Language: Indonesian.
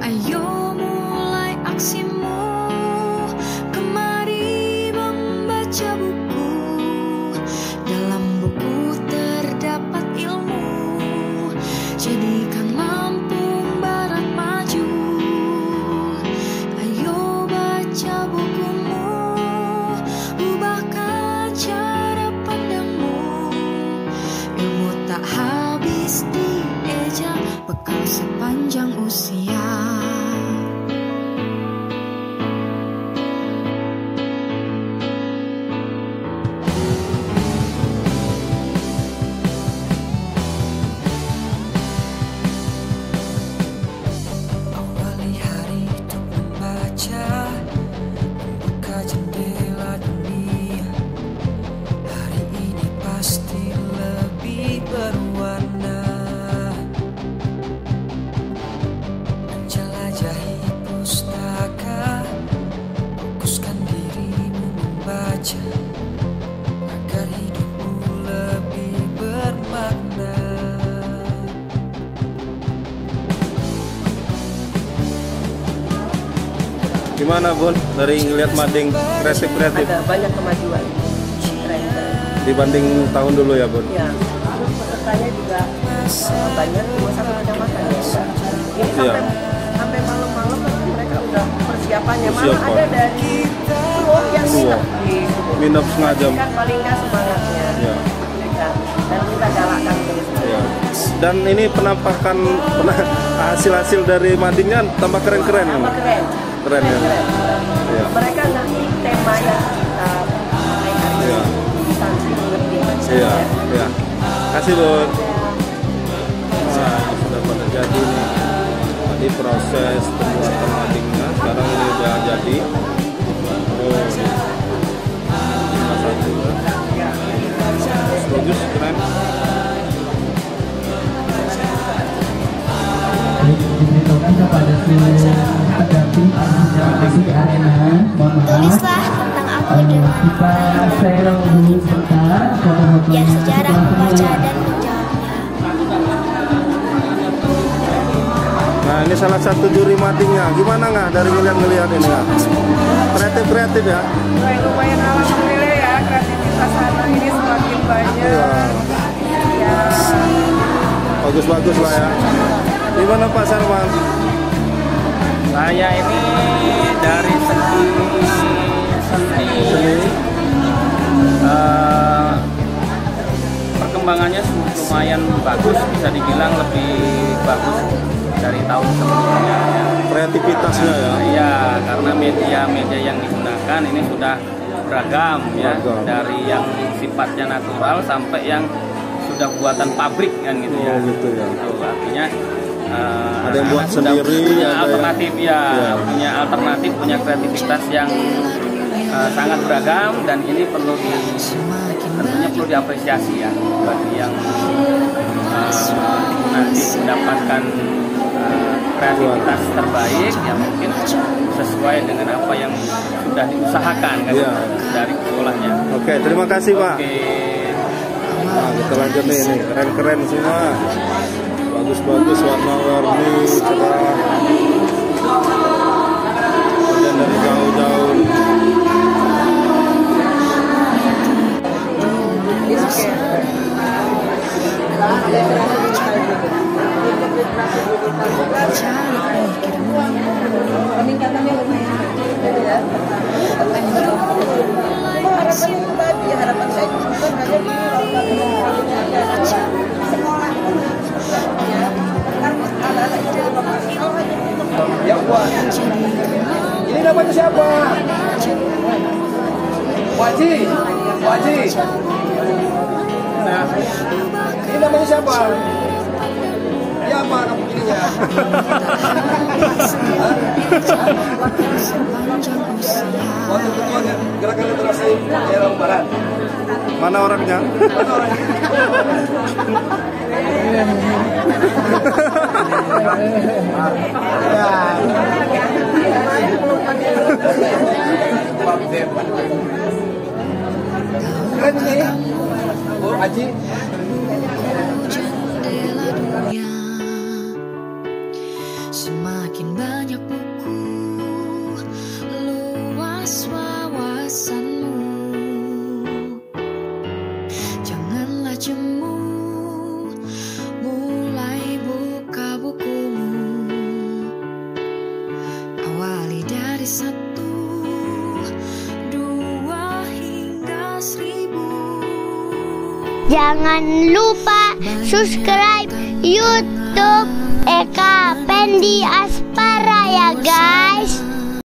Ayo mulai aksimu, kemari membaca buku. Dalam buku terdapat ilmu, jadikan Lampung Barat maju. Ayo baca bukumu, ubahkan cara pandangmu. Ilmu tak habis dieja, bekal sepanjang usia. Awali hari untuk membaca, membuka jendela dunia. Hari ini pasti lebih berwarna. Menjelajahi pustaka, fokuskan dirimu membaca, agar hidupmu lebih bermakna. Gimana Bun, dari ngeliat mading kreatif-kreatif Ada banyak kemajuan, keren-keren. dibanding tahun dulu ya Bun? Ya, terus pesertanya juga banyak, cuma satu kecamatan ya. Ini Iya. sampai malam-malam mereka udah persiapannya. Malah Persiapan. ada dari Suwok yang Suwok. minap Minap setengah jam. kan paling nggak semangatnya. Ya. Mereka. Dan kita galakkan terus. Ya. Dan ini penampakan hasil-hasil dari madingnya tambah keren-keren. Tambah keren. Keren ya. Ya. Mereka ngerti tema yang kita sampaikan. Iya. Sanksi mengerti. Iya, iya. Kasih Bun. Wah, ini sudah pada jadi nih. Tadi proses pembuatan madingnya, sekarang ini udah jadi. Oh, salah satu. Bagus, keren. Diberitahukan kepada si pendamping masuk ke arena. Mohon maaf. Tulislah tentang aku dengan Kita share dulu sebentar foto-foto. biar sejarah membaca dan menjawabnya. Nah, ini salah satu juri madingnya. Gimana nggak dari ngeliat-ngeliat ini nggak? Kreatif-kreatif ya? Lumayan alhamdulillah ya, kreativitas anak ini semakin banyak. Iya. Ya, Bagus-bagus lah ya. Gimana Pak Sarman? Saya ini dari segi seni, perkembangannya lumayan bagus, bisa dibilang lebih bagus dari tahun sebelumnya. Kreativitasnya ya? Iya, karena media-media yang digunakan ini sudah beragam ya, Beragam. dari yang sifatnya natural sampai yang sudah buatan pabrik kan gitu ya. Oh gitu ya. Itu artinya Ada yang buat sudah sendiri, punya ada alternatif yang- ya, ya. punya alternatif, punya kreativitas yang sangat beragam, dan ini tentunya perlu diapresiasi ya bagi yang nanti mendapatkan kreativitas terbaik yang mungkin sesuai dengan apa yang sudah diusahakan kan Iya. dari sekolahnya. Oke, terima kasih Pak. Oke. Nah, kita lanjut nih, keren-keren semua. Bagus-bagus, warna-warni, cerah. Kemudian dari jauh-jauh. peningkatannya lumayan. Harapan itu tadi, harapan saya bukan hanya di sekolah. Ya buat. Ini namanya siapa? Waji. Waji. Nah, ini namanya siapa? Ya apa kamu pilihnya? Waktu ketua gerakan literasi daerah Barat. Mana orangnya? Mana orangnya? Keren nih, Bu Haji. Jendela dunia semakin Semakin banyak buku, luas wawasanmu. Janganlah jemu, mulai buka bukumu. Awali dari 1, 2 hingga 1000. Jangan lupa subscribe YouTube Eka Pendi Aspara ya guys.